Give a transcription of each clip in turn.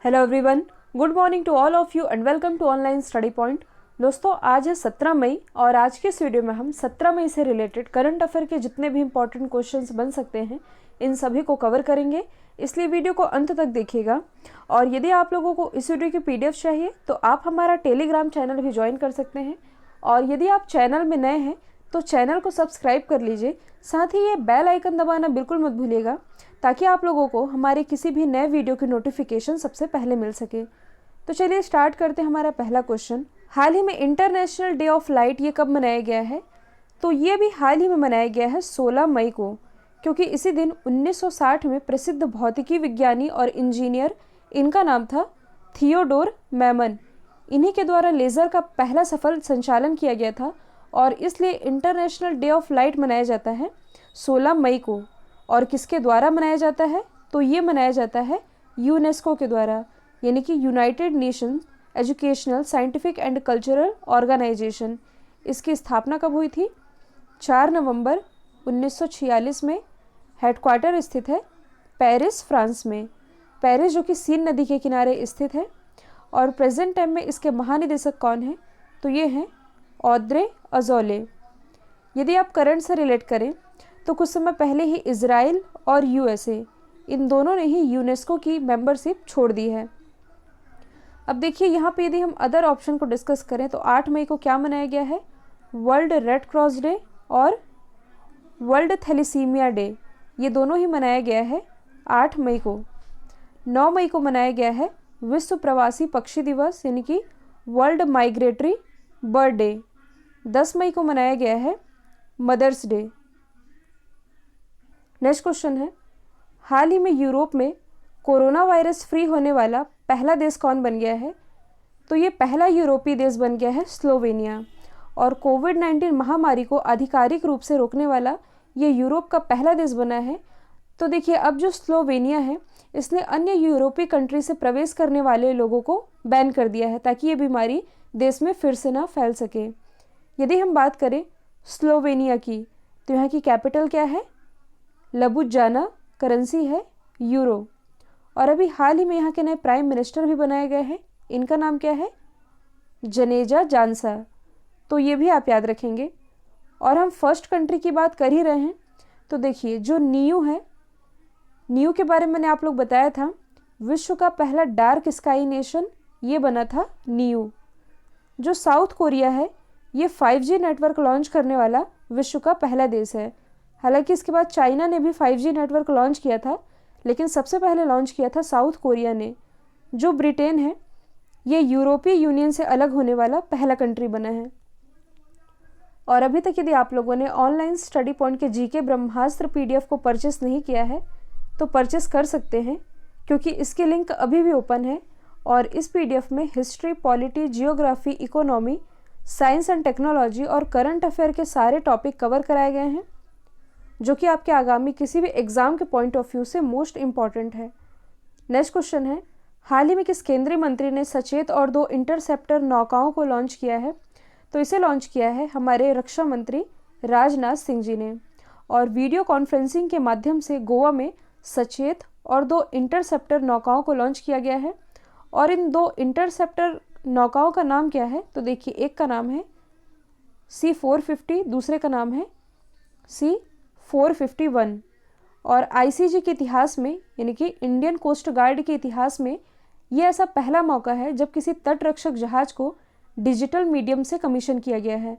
Hello everyone, good morning to all of you and welcome to online study point. दोस्तों, आज है 17 मई और आज के इस वीडियो में हम 17 मई से रिलेटेड करंट अफेयर के जितने भी इंपॉर्टेंट क्वेश्चंस बन सकते हैं इन सभी को कवर करेंगे, इसलिए वीडियो को अंत तक देखिएगा। और यदि आप लोगों को इस वीडियो की PDF चाहिए तो आप हमारा टेलीग्राम चैनल भी ज्वाइन कर सकते हैं। और यदि आप चैनल में नए हैं तो चैनल को सब्सक्राइब कर लीजिए, साथ ही ये बेल आइकन दबाना बिल्कुल मत भूलिएगा ताकि आप लोगों को हमारे किसी भी नए वीडियो की नोटिफिकेशन सबसे पहले मिल सके। तो चलिए स्टार्ट करते हैं हमारा पहला क्वेश्चन। हाल ही में इंटरनेशनल डे ऑफ लाइट ये कब मनाया गया है? तो ये भी हाल ही में मनाया गया है 16 मई को, क्योंकि इसी दिन 1960 में प्रसिद्ध भौतिकी विज्ञानी और इंजीनियर, इनका नाम था थियोडोर मैमन, इन्हीं के द्वारा लेज़र का पहला सफल संचालन किया गया था और इसलिए इंटरनेशनल डे ऑफ लाइट मनाया जाता है 16 मई को। और किसके द्वारा मनाया जाता है? तो ये मनाया जाता है यूनेस्को के द्वारा, यानी कि United Nations educational, scientific and cultural organisation. इसकी स्थापना कब हुई थी? 4 नवंबर 1946 में। हेडक्वार्टर स्थित है पेरिस, फ्रांस में। पेरिस जो कि सीन नदी के किनारे स्थित है। और प्रेजेंट टाइम में इसके महानिदेशक कौन हैं? तो ये हैं ऑद्रे अजौले। यदि आप करंट से रिलेट करें तो कुछ समय पहले ही इजराइल और USA इन दोनों ने ही यूनेस्को की मेंबरशिप छोड़ दी है। अब देखिए यहाँ पे यदि हम अदर ऑप्शन को डिस्कस करें तो 8 मई को क्या मनाया गया है? वर्ल्ड रेड क्रॉस डे और वर्ल्ड थैलेसीमिया डे, ये दोनों ही मनाया गया है 8 मई को। 9 मई को मनाया गया है विश्व प्रवासी पक्षी दिवस, यानी कि वर्ल्ड माइग्रेटरी बर्ड डे। 10 मई को मनाया गया है मदर्स डे। नेक्स्ट क्वेश्चन है, हाल ही में यूरोप में कोरोना वायरस फ्री होने वाला पहला देश कौन बन गया है? तो ये पहला यूरोपीय देश बन गया है स्लोवेनिया। और कोविड-19 महामारी को आधिकारिक रूप से रोकने वाला ये यूरोप का पहला देश बना है। तो देखिए, अब जो स्लोवेनिया है इसने अन्य यूरोपीय कंट्री से प्रवेश करने वाले लोगों को बैन कर दिया है ताकि ये बीमारी देश में फिर से ना फैल सके। यदि हम बात करें स्लोवेनिया की तो यहाँ की कैपिटल क्या है? लबुजाना, करेंसी है यूरो। और अभी हाल ही में यहाँ के नए प्राइम मिनिस्टर भी बनाए गए हैं, इनका नाम क्या है? जनेजा जानसा। तो ये भी आप याद रखेंगे। और हम फर्स्ट कंट्री की बात कर ही रहे हैं तो देखिए, जो नीयू है, नीयू के बारे में मैंने आप लोग बताया था, विश्व का पहला डार्क स्काई नेशन ये बना था नीयू। जो साउथ कोरिया है ये 5G नेटवर्क लॉन्च करने वाला विश्व का पहला देश है। हालांकि इसके बाद चाइना ने भी 5G नेटवर्क लॉन्च किया था, लेकिन सबसे पहले लॉन्च किया था साउथ कोरिया ने। जो ब्रिटेन है ये यूरोपीय यूनियन से अलग होने वाला पहला कंट्री बना है। और अभी तक यदि आप लोगों ने ऑनलाइन स्टडी पॉइंट के GK ब्रह्मास्त्र PDF को परचेस नहीं किया है तो परचेस कर सकते हैं, क्योंकि इसकी लिंक अभी भी ओपन है। और इस PDF में history, polity, geography, economy, science and technology और करंट अफेयर के सारे टॉपिक कवर कराए गए हैं, जो कि आपके आगामी किसी भी एग्जाम के पॉइंट ऑफ व्यू से मोस्ट इम्पॉर्टेंट है। नेक्स्ट क्वेश्चन है, हाल ही में किस केंद्रीय मंत्री ने सचेत और 2 इंटरसेप्टर नौकाओं को लॉन्च किया है? तो इसे लॉन्च किया है हमारे रक्षा मंत्री राजनाथ सिंह जी ने। और वीडियो कॉन्फ्रेंसिंग के माध्यम से गोवा में सचेत और 2 इंटरसेप्टर नौकाओं को लॉन्च किया गया है। और इन 2 इंटरसेप्टर नौकाओं का नाम क्या है? तो देखिए, एक का नाम है C-450, दूसरे का नाम है C-451। और ICG के इतिहास में, यानी कि इंडियन कोस्ट गार्ड के इतिहास में, ये ऐसा पहला मौका है जब किसी तटरक्षक जहाज को डिजिटल मीडियम से कमीशन किया गया है,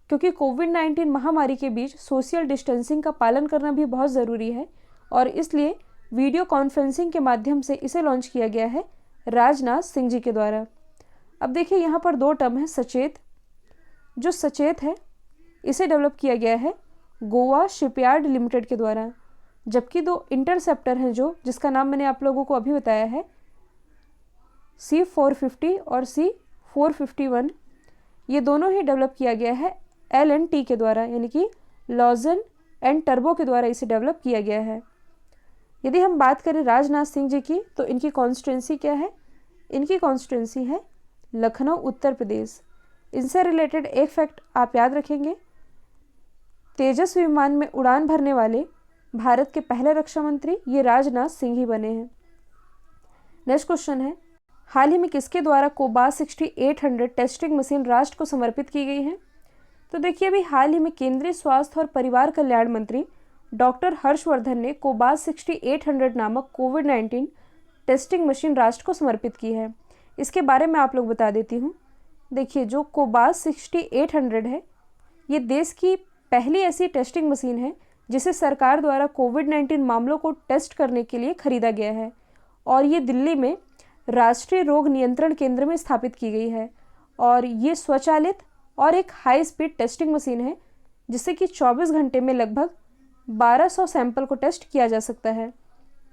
क्योंकि कोविड-19 महामारी के बीच सोशल डिस्टेंसिंग का पालन करना भी बहुत ज़रूरी है। और इसलिए वीडियो कॉन्फ्रेंसिंग के माध्यम से इसे लॉन्च किया गया है राजनाथ सिंह जी के द्वारा। अब देखिए, यहाँ पर 2 टर्म है सचेत। जो सचेत है इसे डेवलप किया गया है गोवा शिपयार्ड लिमिटेड के द्वारा, जबकि 2 इंटरसेप्टर हैं जो जिसका नाम मैंने आप लोगों को अभी बताया है C-450 और C-451, ये दोनों ही डेवलप किया गया है L&T के द्वारा, यानी कि लॉजन एंड टर्बो के द्वारा इसे डेवलप किया गया है। यदि हम बात करें राजनाथ सिंह जी की तो इनकी कॉन्स्टिट्यूंसी क्या है? इनकी कॉन्स्टिट्यूंसी है लखनऊ, उत्तर प्रदेश। इनसे रिलेटेड एक फैक्ट आप याद रखेंगे, तेजस विमान में उड़ान भरने वाले भारत के पहले रक्षा मंत्री ये राजनाथ सिंह ही बने हैं। नेक्स्ट क्वेश्चन है, हाल ही में किसके द्वारा कोबास 6800 टेस्टिंग मशीन राष्ट्र को समर्पित की गई है? तो देखिए, अभी हाल ही में केंद्रीय स्वास्थ्य और परिवार कल्याण मंत्री डॉक्टर हर्षवर्धन ने कोबास 6800 नामक कोविड-19 टेस्टिंग मशीन राष्ट्र को समर्पित की है। इसके बारे में आप लोग बता देती हूँ। देखिए, जो कोबास 6800 है, ये देश की पहली ऐसी टेस्टिंग मशीन है जिसे सरकार द्वारा कोविड-19 मामलों को टेस्ट करने के लिए खरीदा गया है और ये दिल्ली में राष्ट्रीय रोग नियंत्रण केंद्र में स्थापित की गई है। और ये स्वचालित और एक हाई स्पीड टेस्टिंग मशीन है जिससे कि 24 घंटे में लगभग 1200 सैंपल को टेस्ट किया जा सकता है।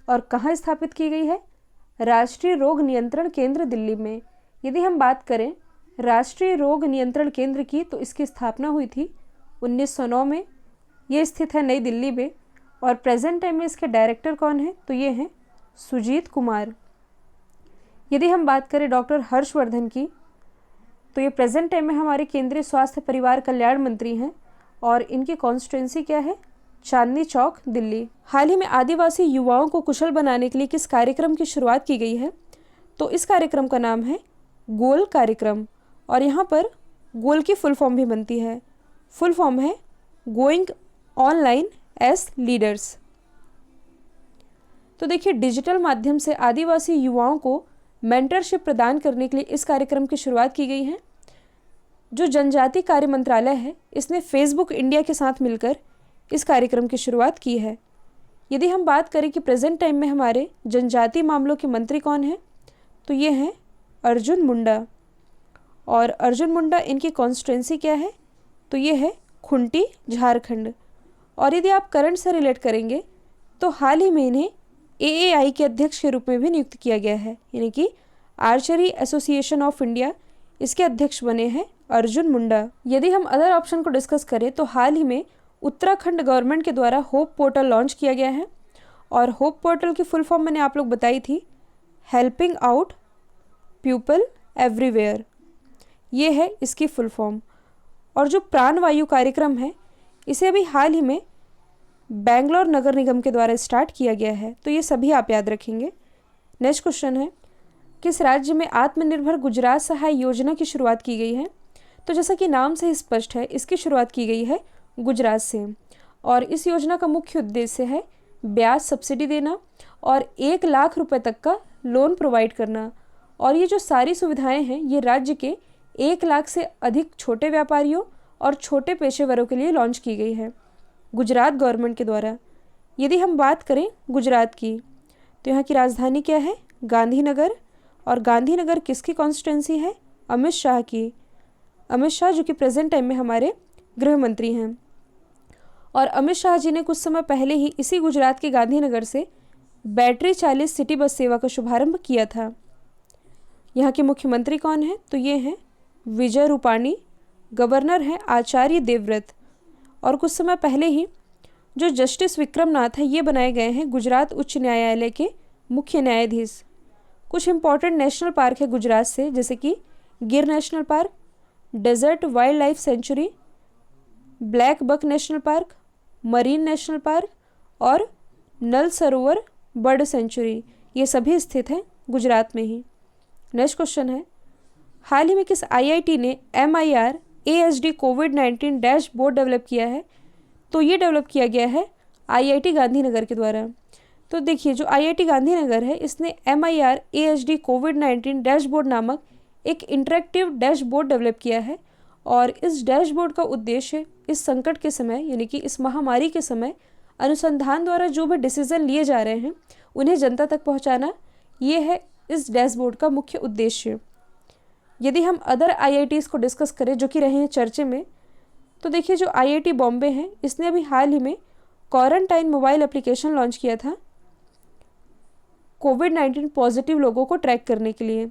और कहाँ स्थापित की गई है? राष्ट्रीय रोग नियंत्रण केंद्र दिल्ली में। यदि हम बात करें राष्ट्रीय रोग नियंत्रण केंद्र की, तो इसकी स्थापना हुई थी 1909 में। ये स्थित है नई दिल्ली में और प्रेजेंट टाइम में इसके डायरेक्टर कौन है? तो ये हैं सुजीत कुमार। यदि हम बात करें डॉक्टर हर्षवर्धन की, तो ये प्रेजेंट टाइम में हमारे केंद्रीय स्वास्थ्य परिवार कल्याण मंत्री हैं और इनकी कॉन्स्टिट्यूंसी क्या है? चांदनी चौक, दिल्ली। हाल ही में आदिवासी युवाओं को कुशल बनाने के लिए किस कार्यक्रम की शुरुआत की गई है? तो इस कार्यक्रम का नाम है गोल कार्यक्रम और यहाँ पर गोल की फुल फॉर्म भी बनती है। फुल फॉर्म है गोइंग ऑनलाइन एज लीडर्स। तो देखिए, डिजिटल माध्यम से आदिवासी युवाओं को मेंटरशिप प्रदान करने के लिए इस कार्यक्रम की शुरुआत की गई है। जो जनजाति कार्य मंत्रालय है, इसने फेसबुक इंडिया के साथ मिलकर इस कार्यक्रम की शुरुआत की है। यदि हम बात करें कि प्रेजेंट टाइम में हमारे जनजाति मामलों के मंत्री कौन हैं, तो ये हैं अर्जुन मुंडा। और अर्जुन मुंडा, इनकी कॉन्स्टिट्यूंसी क्या है? तो ये है खुंटी, झारखंड। और यदि आप करंट से रिलेट करेंगे तो हाल ही में इन्हें AAI के अध्यक्ष के रूप में भी नियुक्त किया गया है, यानी कि आर्चरी एसोसिएशन ऑफ इंडिया, इसके अध्यक्ष बने हैं अर्जुन मुंडा। यदि हम अदर ऑप्शन को डिस्कस करें तो हाल ही में उत्तराखंड गवर्नमेंट के द्वारा होप पोर्टल लॉन्च किया गया है और होप पोर्टल की फुल फॉर्म मैंने आप लोग बताई थी, हेल्पिंग आउट पीपल एवरीवेयर, ये है इसकी फुल फॉर्म। और जो प्राणवायु कार्यक्रम है, इसे अभी हाल ही में बेंगलोर नगर निगम के द्वारा स्टार्ट किया गया है, तो ये सभी आप याद रखेंगे। नेक्स्ट क्वेश्चन है, किस राज्य में आत्मनिर्भर गुजरात सहाय योजना की शुरुआत की गई है? तो जैसा कि नाम से ही स्पष्ट है, इसकी शुरुआत की गई है गुजरात से और इस योजना का मुख्य उद्देश्य है ब्याज सब्सिडी देना और 1 लाख रुपए तक का लोन प्रोवाइड करना। और ये जो सारी सुविधाएं हैं, ये राज्य के 1 लाख से अधिक छोटे व्यापारियों और छोटे पेशेवरों के लिए लॉन्च की गई है गुजरात गवर्नमेंट के द्वारा। यदि हम बात करें गुजरात की, तो यहाँ की राजधानी क्या है? गांधीनगर। और गांधीनगर किसकी कॉन्स्टिट्यूंसी है? अमित शाह की। अमित शाह जो कि प्रेजेंट टाइम में हमारे गृह मंत्री हैं। और अमित शाह जी ने कुछ समय पहले ही इसी गुजरात के गांधीनगर से बैटरी चालित सिटी बस सेवा का शुभारंभ किया था। यहाँ के मुख्यमंत्री कौन हैं? तो ये हैं विजय रूपाणी। गवर्नर हैं आचार्य देवव्रत। और कुछ समय पहले ही जो जस्टिस विक्रम नाथ है, ये बनाए गए हैं गुजरात उच्च न्यायालय के मुख्य न्यायाधीश। कुछ इंपॉर्टेंट नेशनल पार्क है गुजरात से, जैसे कि Gir national park, desert wildlife sanctuary, black buck national park, marine national park और नल सरोवर बर्ड सेंचुरी। ये सभी स्थित हैं गुजरात में ही। नेक्स्ट क्वेश्चन है, हाल ही में किस IIT ने MIR ASD कोविड-19 डैशबोर्ड डेवलप किया है? तो ये डेवलप किया गया है IIT गांधीनगर के द्वारा। तो देखिए, जो IIT गांधीनगर है, इसने MIR ASD कोविड-19 डैशबोर्ड नामक एक इंटरेक्टिव डैशबोर्ड डेवलप किया है और इस डैशबोर्ड का उद्देश्य इस संकट के समय, यानी कि इस महामारी के समय, अनुसंधान द्वारा जो भी डिसीजन लिए जा रहे हैं उन्हें जनता तक पहुंचाना, ये है इस डैशबोर्ड का मुख्य उद्देश्य। यदि हम अदर IITs को डिस्कस करें जो कि रहे हैं चर्चे में, तो देखिए, जो IIT बॉम्बे है, इसने अभी हाल ही में क्वारंटाइन मोबाइल एप्लीकेशन लॉन्च किया था कोविड-19 पॉजिटिव लोगों को ट्रैक करने के लिए।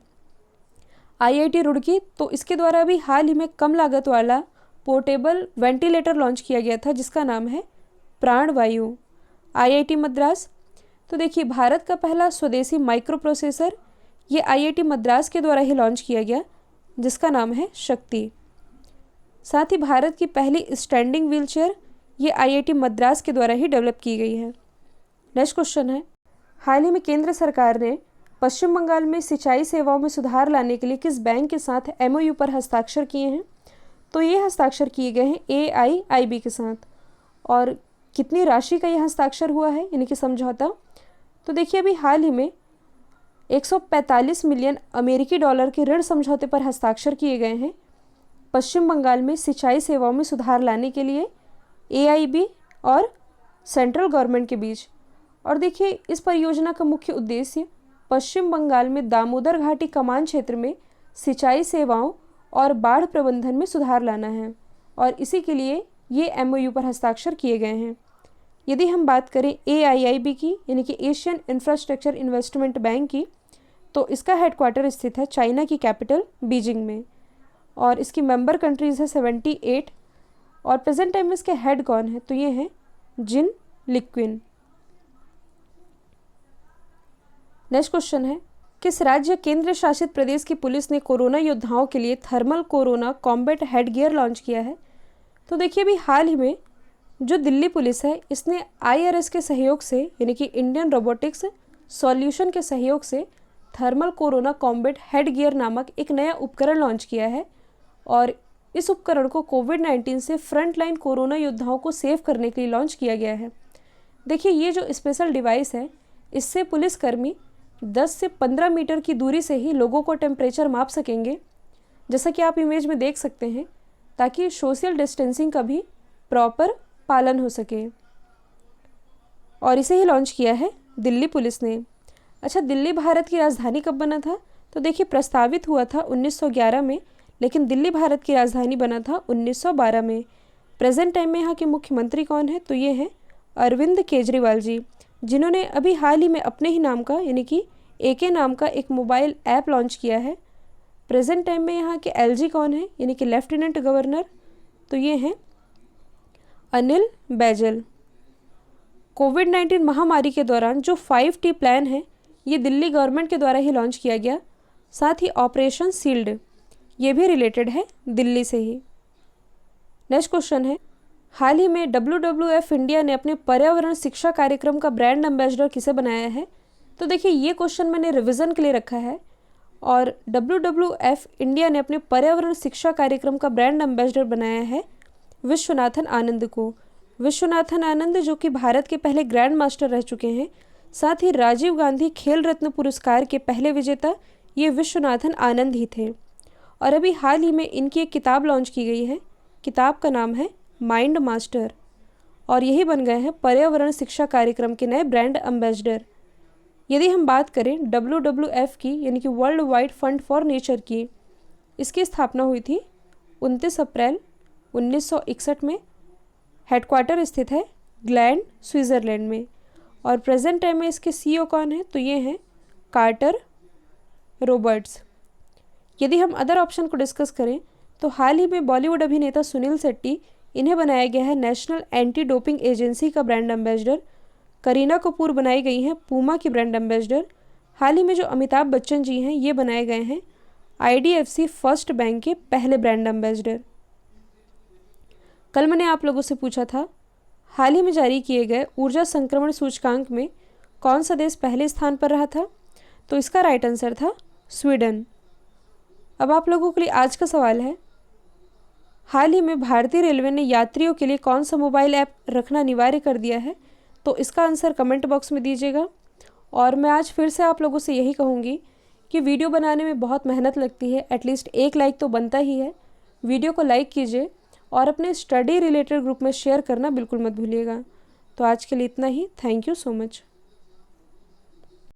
IIT रुड़की, तो इसके द्वारा भी हाल ही में कम लागत वाला पोर्टेबल वेंटिलेटर लॉन्च किया गया था जिसका नाम है प्राणवायु। IIT मद्रास, तो देखिए, भारत का पहला स्वदेशी माइक्रो प्रोसेसर ये IIT मद्रास के द्वारा ही लॉन्च किया गया जिसका नाम है शक्ति। साथ ही भारत की पहली स्टैंडिंग व्हीलचेयर ये IIT मद्रास के द्वारा ही डेवलप की गई है। नेक्स्ट क्वेश्चन है, हाल ही में केंद्र सरकार ने पश्चिम बंगाल में सिंचाई सेवाओं में सुधार लाने के लिए किस बैंक के साथ MOU पर हस्ताक्षर किए हैं? तो ये हस्ताक्षर किए गए हैं AIIB के साथ। और कितनी राशि का ये हस्ताक्षर हुआ है यानी कि समझौता? तो देखिए अभी हाल ही में 145 मिलियन अमेरिकी डॉलर के ऋण समझौते पर हस्ताक्षर किए गए हैं पश्चिम बंगाल में सिंचाई सेवाओं में सुधार लाने के लिए AIB और सेंट्रल गवर्नमेंट के बीच। और देखिए इस परियोजना का मुख्य उद्देश्य पश्चिम बंगाल में दामोदर घाटी कमान क्षेत्र में सिंचाई सेवाओं और बाढ़ प्रबंधन में सुधार लाना है और इसी के लिए ये MOU पर हस्ताक्षर किए गए हैं। यदि हम बात करें AIIB की यानी कि एशियन इंफ्रास्ट्रक्चर इन्वेस्टमेंट बैंक की, तो इसका हेडक्वार्टर स्थित है चाइना की कैपिटल बीजिंग में और इसकी मेंबर कंट्रीज़ है 78 और प्रेजेंट टाइम में इसके हेड कौन है? तो ये हैं जिन लिक्विन। नेक्स्ट क्वेश्चन है, किस राज्य केंद्र शासित प्रदेश की पुलिस ने कोरोना योद्धाओं के लिए thermal corona combat headgear launch किया है? तो देखिए अभी हाल ही में जो दिल्ली पुलिस है इसने IRS के सहयोग से यानी कि इंडियन रोबोटिक्स सॉल्यूशन के सहयोग से थर्मल कोरोना कॉम्बैट हेडगियर नामक एक नया उपकरण लॉन्च किया है और इस उपकरण को कोविड-19 से फ्रंटलाइन कोरोना योद्धाओं को सेव करने के लिए लॉन्च किया गया है। देखिए ये जो स्पेशल डिवाइस है इससे पुलिसकर्मी 10 से 15 मीटर की दूरी से ही लोगों को टेम्परेचर माप सकेंगे, जैसा कि आप इमेज में देख सकते हैं, ताकि सोशल डिस्टेंसिंग का भी प्रॉपर पालन हो सके। और इसे ही लॉन्च किया है दिल्ली पुलिस ने। अच्छा, दिल्ली भारत की राजधानी कब बना था? तो देखिए प्रस्तावित हुआ था 1911 में, लेकिन दिल्ली भारत की राजधानी बना था 1912 में। प्रेजेंट टाइम में यहाँ के मुख्यमंत्री कौन है? तो ये हैं अरविंद केजरीवाल जी, जिन्होंने अभी हाल ही में अपने ही नाम का यानी कि AK नाम का एक मोबाइल ऐप लॉन्च किया है। प्रेजेंट टाइम में यहाँ के LG कौन है यानी कि लेफ्टिनेंट गवर्नर? तो ये हैं अनिल बैजल। कोविड-19 महामारी के दौरान जो 5T प्लान है ये दिल्ली गवर्नमेंट के द्वारा ही लॉन्च किया गया। साथ ही ऑपरेशन सील्ड ये भी रिलेटेड है दिल्ली से ही। नेक्स्ट क्वेश्चन है, हाल ही में WWF इंडिया ने अपने पर्यावरण शिक्षा कार्यक्रम का ब्रांड एम्बेसडर किसे बनाया है? तो देखिए ये क्वेश्चन मैंने रिवीजन के लिए रखा है और WWF इंडिया ने अपने पर्यावरण शिक्षा कार्यक्रम का ब्रांड एम्बेसडर बनाया है विश्वनाथन आनंद को। विश्वनाथन आनंद जो कि भारत के पहले ग्रैंड मास्टर रह चुके हैं, साथ ही राजीव गांधी खेल रत्न पुरस्कार के पहले विजेता ये विश्वनाथन आनंद ही थे। और अभी हाल ही में इनकी एक किताब लॉन्च की गई है, किताब का नाम है माइंड मास्टर और यही बन गए हैं पर्यावरण शिक्षा कार्यक्रम के नए ब्रांड एम्बेसडर। यदि हम बात करें WWF की यानी कि world wide fund for nature की, इसकी स्थापना हुई थी 29 अप्रैल 1961 में। हेडक्वार्टर स्थित है ग्लैंड स्विट्ज़रलैंड में और प्रेजेंट टाइम में इसके CEO कौन है? तो ये हैं कार्टर रॉबर्ट्स। यदि हम अदर ऑप्शन को डिस्कस करें तो हाल ही में बॉलीवुड अभिनेता सुनील शेट्टी, इन्हें बनाया गया है नेशनल एंटी डोपिंग एजेंसी का ब्रांड एम्बेसडर। करीना कपूर बनाई गई हैं पूमा की ब्रांड एम्बेसडर। हाल ही में जो अमिताभ बच्चन जी हैं ये बनाए गए हैं IDFC फर्स्ट बैंक के पहले ब्रांड एम्बेसडर। कल मैंने आप लोगों से पूछा था हाल ही में जारी किए गए ऊर्जा संक्रमण सूचकांक में कौन सा देश पहले स्थान पर रहा था? तो इसका राइट आंसर था स्वीडन। अब आप लोगों के लिए आज का सवाल है, हाल ही में भारतीय रेलवे ने यात्रियों के लिए कौन सा मोबाइल ऐप रखना अनिवार्य कर दिया है? तो इसका आंसर कमेंट बॉक्स में दीजिएगा। और मैं आज फिर से आप लोगों से यही कहूँगी कि वीडियो बनाने में बहुत मेहनत लगती है, एटलीस्ट एक लाइक तो बनता ही है। वीडियो को लाइक कीजिए और अपने स्टडी रिलेटेड ग्रुप में शेयर करना बिल्कुल मत भूलिएगा। तो आज के लिए इतना ही। Thank you so much.